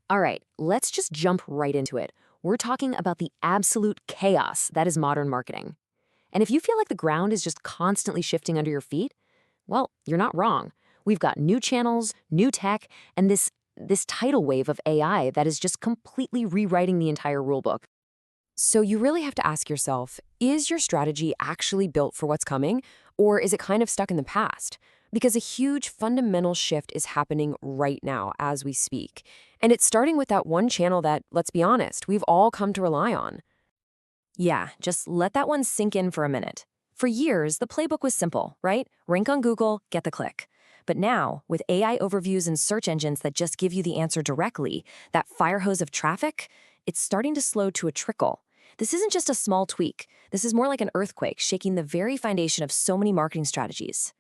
All right, let's just jump right into it. We're talking about the absolute chaos that is modern marketing. And if you feel like the ground is just constantly shifting under your feet, well, you're not wrong. We've got new channels, new tech, and this tidal wave of AI that is just completely rewriting the entire rulebook. So you really have to ask yourself, is your strategy actually built for what's coming, or is it kind of stuck in the past? Because a huge fundamental shift is happening right now as we speak. And it's starting with that one channel that, let's be honest, we've all come to rely on. Yeah, just let that one sink in for a minute. For years, the playbook was simple, right? Rank on Google, get the click. But now, with AI overviews and search engines that just give you the answer directly, that fire hose of traffic, it's starting to slow to a trickle. This isn't just a small tweak. This is more like an earthquake shaking the very foundation of so many marketing strategies.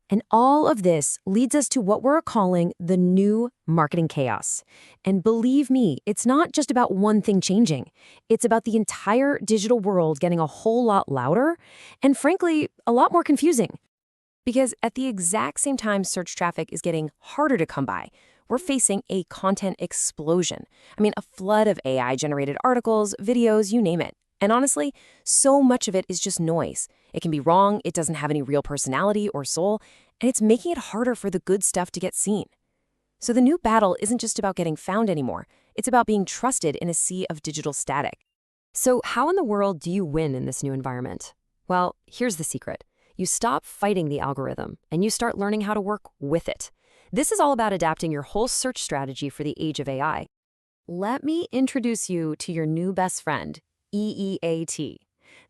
And all of this leads us to what we're calling the new marketing chaos. And believe me, it's not just about one thing changing. It's about the entire digital world getting a whole lot louder and, frankly, a lot more confusing. Because at the exact same time search traffic is getting harder to come by, we're facing a content explosion. I mean, a flood of AI-generated articles, videos, you name it. And honestly, so much of it is just noise. It can be wrong, it doesn't have any real personality or soul, and it's making it harder for the good stuff to get seen. So the new battle isn't just about getting found anymore. It's about being trusted in a sea of digital static. So how in the world do you win in this new environment? Well, here's the secret. You stop fighting the algorithm, and you start learning how to work with it. This is all about adapting your whole search strategy for the age of AI. Let me introduce you to your new best friend, EEAT.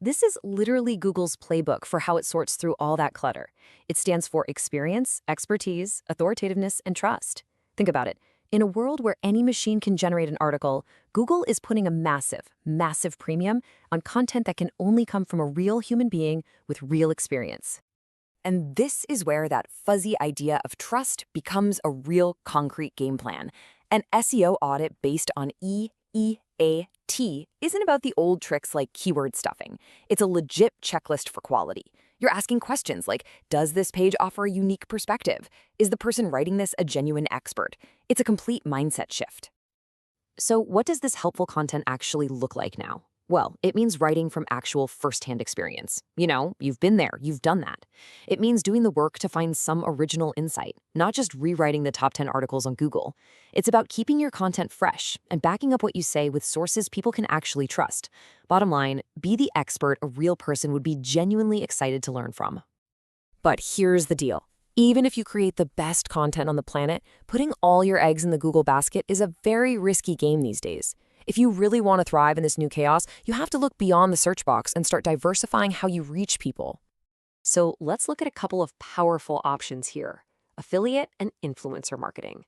This is literally Google's playbook for how it sorts through all that clutter. It stands for experience, expertise, authoritativeness, and trust. Think about it. In a world where any machine can generate an article, Google is putting a massive, massive premium on content that can only come from a real human being with real experience. And this is where that fuzzy idea of trust becomes a real concrete game plan. An SEO audit based on EEAT isn't about the old tricks like keyword stuffing. It's a legit checklist for quality. You're asking questions like, does this page offer a unique perspective? Is the person writing this a genuine expert? It's a complete mindset shift. So what does this helpful content actually look like now? Well, it means writing from actual firsthand experience. You know, you've been there, you've done that. It means doing the work to find some original insight, not just rewriting the top 10 articles on Google. It's about keeping your content fresh and backing up what you say with sources people can actually trust. Bottom line, be the expert a real person would be genuinely excited to learn from. But here's the deal. Even if you create the best content on the planet, putting all your eggs in the Google basket is a very risky game these days. If you really want to thrive in this new chaos, you have to look beyond the search box and start diversifying how you reach people. So let's look at a couple of powerful options here: affiliate and influencer marketing.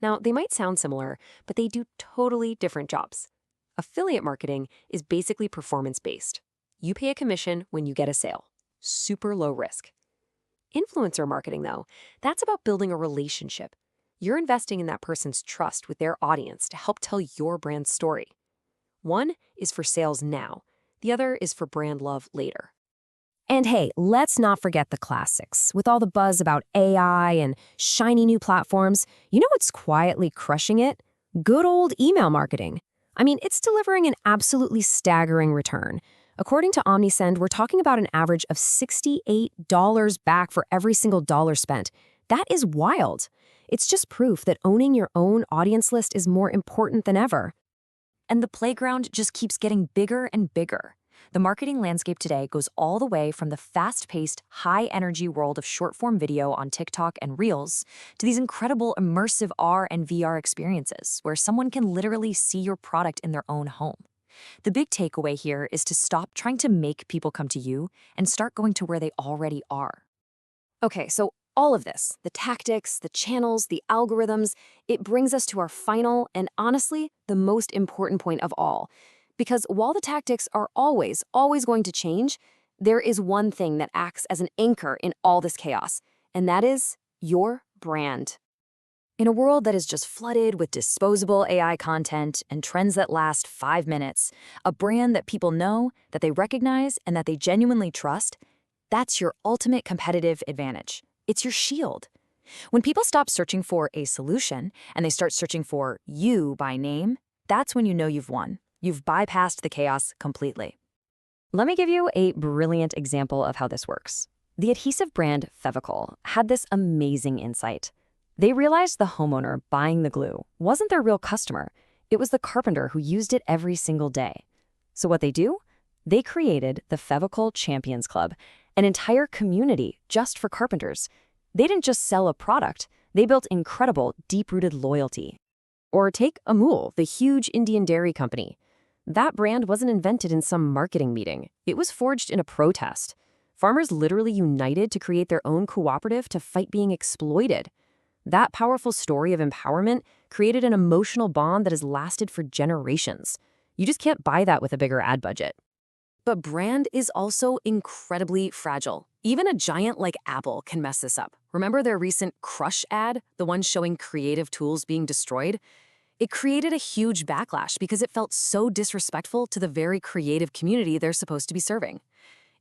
Now, they might sound similar, but they do totally different jobs. Affiliate marketing is basically performance-based. You pay a commission when you get a sale. Super low risk. Influencer marketing, though, that's about building a relationship. You're investing in that person's trust with their audience to help tell your brand's story. One is for sales now. The other is for brand love later. And hey, let's not forget the classics. With all the buzz about AI and shiny new platforms, you know what's quietly crushing it? Good old email marketing. I mean, it's delivering an absolutely staggering return. According to Omnisend, we're talking about an average of $68 back for every single dollar spent. That is wild. It's just proof that owning your own audience list is more important than ever. And the playground just keeps getting bigger and bigger. The marketing landscape today goes all the way from the fast-paced, high-energy world of short-form video on TikTok and Reels to these incredible immersive AR and VR experiences where someone can literally see your product in their own home. The big takeaway here is to stop trying to make people come to you and start going to where they already are. Okay, so all of this, the tactics, the channels, the algorithms, it brings us to our final and honestly, the most important point of all. Because while the tactics are always going to change, there is one thing that acts as an anchor in all this chaos, and that is your brand. In a world that is just flooded with disposable AI content and trends that last 5 minutes, a brand that people know, that they recognize, and that they genuinely trust, that's your ultimate competitive advantage. It's your shield. When people stop searching for a solution and they start searching for you by name, that's when you know you've won. You've bypassed the chaos completely. Let me give you a brilliant example of how this works. The adhesive brand Fevicol had this amazing insight. They realized the homeowner buying the glue wasn't their real customer. It was the carpenter who used it every single day. So what they do? They created the Fevicol Champions Club, an entire community just for carpenters. They didn't just sell a product, they built incredible, deep-rooted loyalty. Or take Amul, the huge Indian dairy company. That brand wasn't invented in some marketing meeting. It was forged in a protest. Farmers literally united to create their own cooperative to fight being exploited. That powerful story of empowerment created an emotional bond that has lasted for generations. You just can't buy that with a bigger ad budget. But brand is also incredibly fragile. Even a giant like Apple can mess this up. Remember their recent Crush ad, the one showing creative tools being destroyed? It created a huge backlash because it felt so disrespectful to the very creative community they're supposed to be serving.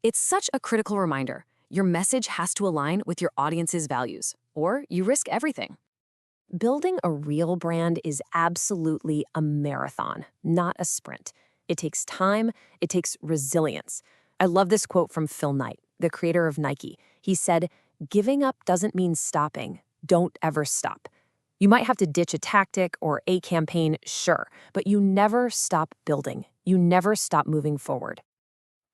It's such a critical reminder. Your message has to align with your audience's values, or you risk everything. Building a real brand is absolutely a marathon, not a sprint. It takes time, it takes resilience. I love this quote from Phil Knight, the creator of Nike. He said, "Giving up doesn't mean stopping. Don't ever stop." You might have to ditch a tactic or a campaign, sure, but you never stop building. You never stop moving forward.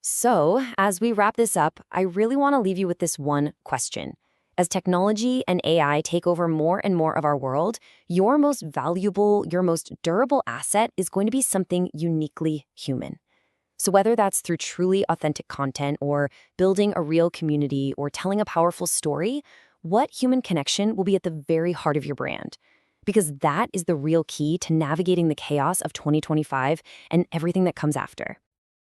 So, as we wrap this up, I really want to leave you with this one question. As technology and AI take over more and more of our world, your most valuable, your most durable asset is going to be something uniquely human. So whether that's through truly authentic content or building a real community or telling a powerful story, what human connection will be at the very heart of your brand? Because that is the real key to navigating the chaos of 2025 and everything that comes after.